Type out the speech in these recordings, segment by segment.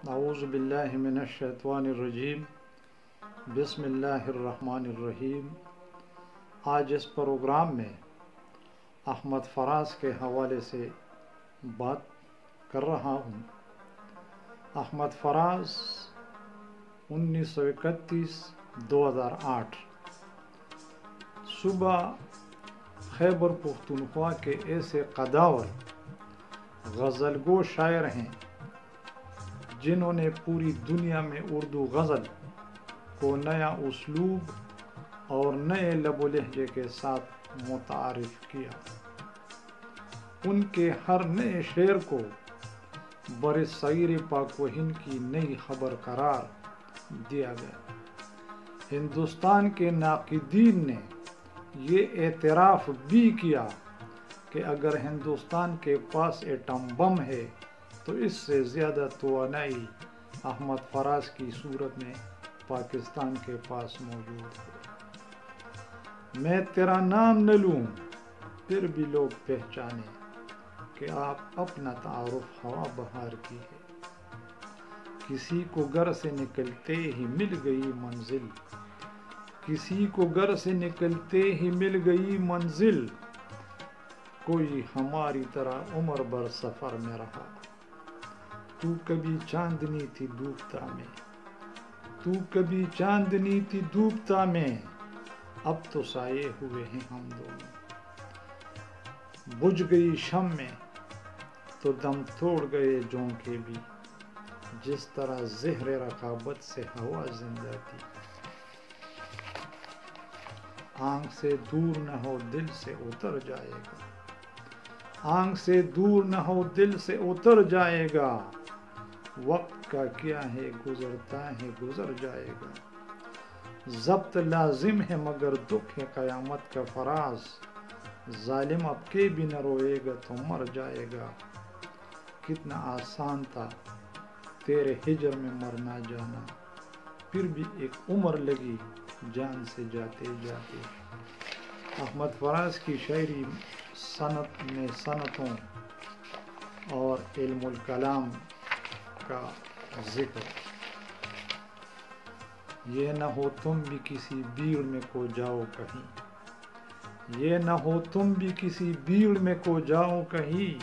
اعوذ باللہ من الشیطان الرجیم، بسم اللہ الرحمن الرحیم۔ آج اس پروگرام میں احمد فراز کے حوالے سے بات کر رہا ہوں۔ احمد فراز 1931-2008 صوبہ خیبر پختونخوا کے ایسے قداور غزل گو شاعر ہیں جنہوں نے پوری دنیا میں اردو غزل کو نیا اسلوب اور نئے لب و لہجے کے ساتھ متعارف کیا۔ ان کے ہر نئے شعر کو برصغیر پاک و ہند کی نئی خبر قرار دیا گیا۔ ہندوستان کے ناقدین نے یہ اعتراف بھی کیا کہ اگر ہندوستان کے پاس ایٹم بم ہے تو اس سے زیادہ توانائی احمد فراز کی صورت میں پاکستان کے پاس موجود ہے۔ میں تیرا نام نہ لوں پھر بھی لوگ پہچانے کہ آپ اپنا تعارف ہوا بہار کی ہے۔ کسی کو گھر سے نکلتے ہی مل گئی منزل، کسی کو گھر سے نکلتے ہی مل گئی منزل، کوئی ہماری طرح عمر بھر سفر میں رہا۔ تو کبھی چاندنی تھی ڈوبتا میں، تو کبھی چاندنی تھی ڈوبتا میں، اب تو سائے ہوئے ہیں ہم دونوں۔ بجھ گئی شم میں تو دم توڑ گئے جھونکے بھی، جس طرح زہر رقابت سے ہوا زندہ تھی۔ آنکھ سے دور نہ ہو دل سے اتر جائے گا، آنکھ سے دور نہ ہو دل سے اتر جائے گا، وقت کا کیا ہے گزرتا ہے گزر جائے گا۔ ضبط لازم ہے مگر دکھ ہے قیامت کا فراز، ظالم اب کے بھی نہ روئے گا تو مر جائے گا۔ کتنا آسان تھا تیرے ہجر میں مرنا جانا، پھر بھی ایک عمر لگی جان سے جاتے جاتے۔ احمد فراز کی شاعری صنعت میں صنعتوں اور علم الکلام کا ذکر۔ یہ نہ ہو تم بھی کسی بھیڑ میں کو جاؤ کہیں، یہ نہ ہو تم بھی کسی بھیڑ میں کو جاؤ کہیں،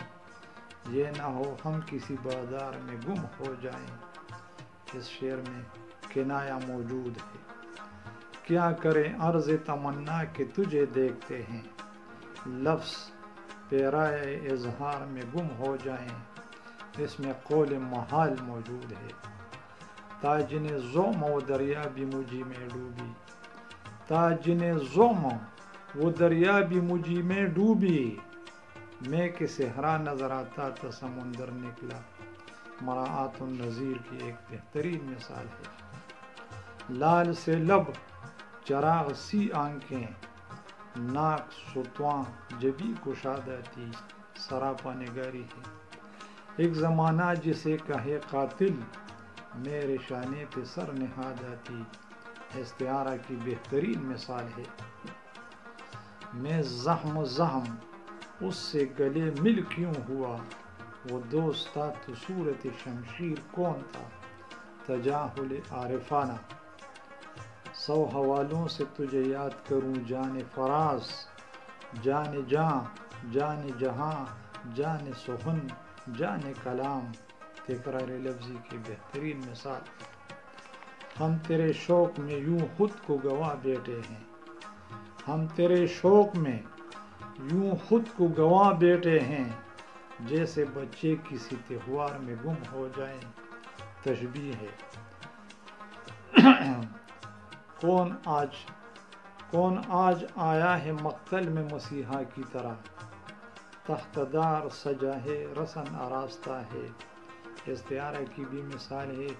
یہ نہ ہو ہم کسی بازار میں گم ہو جائیں۔ اس شعر میں کنایہ موجود ہے۔ کیا کریں عرض تمنا کہ تجھے دیکھتے ہیں، لفظ پیرائے اظہار میں گم ہو جائیں۔ اس میں قول محال موجود ہے۔ تاجن زوم و دریا بھی مجھی میں ڈوبی، تاجن زوم و دریا بھی مجھی میں ڈوبی، میں کہ صحرا نظر آتا تو سمندر نکلا۔ مراعات النظیر کی ایک بہترین مثال ہے۔ لال سے لب چراغ سی آنکھیں، ناک ستواں جبی کشادہ تھی، سراپا نگاری ہے۔ ایک زمانہ جسے کہے قاتل، میرے شانے پہ سر نہادہ تھی، استعارہ کی بہترین مثال ہے۔ میں زخم زخم اس سے گلے مل کیوں ہوا، وہ دوست تھا تو صورت شمشیر کون تھا، تجاہل عارفانہ۔ 100 حوالوں سے تجھے یاد کروں جان فراز، جان جاں جان جہاں جان سخن جان کلام، تکرار لفظی کی بہترین مثال۔ ہم تیرے شوق میں یوں خود کو گوا بیٹھے ہیں، ہم تیرے شوق میں یوں خود کو گوا بیٹھے ہیں، جیسے بچے کسی تہوار میں گم ہو جائیں۔ تشبیہ ہے۔ کون آج آیا ہے مقتل میں مسیحا کی طرح، تخت دار سجا ہے رسن آراستہ ہے۔ استعارہ کی بھی مثال ہے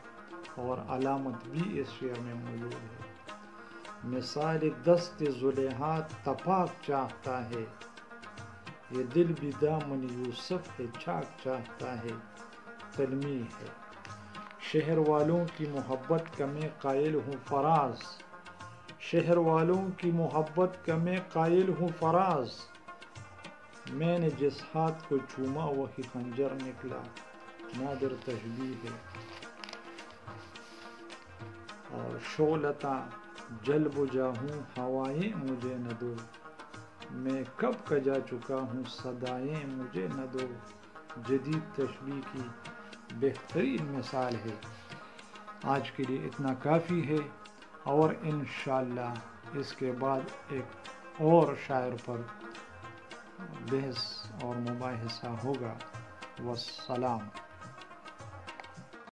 اور علامت بھی اس شعر میں موجود ہے۔ مثال دست زلیخا تپاک چاہتا ہے، یہ دل بھی دامن یوسف ہے چاک چاہتا ہے۔ تلمیح ہے۔ شہر والوں کی محبت کا میں قائل ہوں فراز، شہر والوں کی محبت کا میں قائل ہوں فراز، میں نے جس ہاتھ کو چوما وہی خنجر نکلا۔ نادر تشبیہ ہے۔ اور شعلتاں جل بجھا ہوں ہوائیں مجھے نہ دو، میں کب کا جا چکا ہوں صدائیں مجھے نہ دو، جدید تشبیہ کی بہترین مثال ہے۔ آج کے لیے اتنا کافی ہے، اور انشاءاللہ اس کے بعد ایک اور شاعر پر بحث اور مباحثہ ہوگا۔ والسلام۔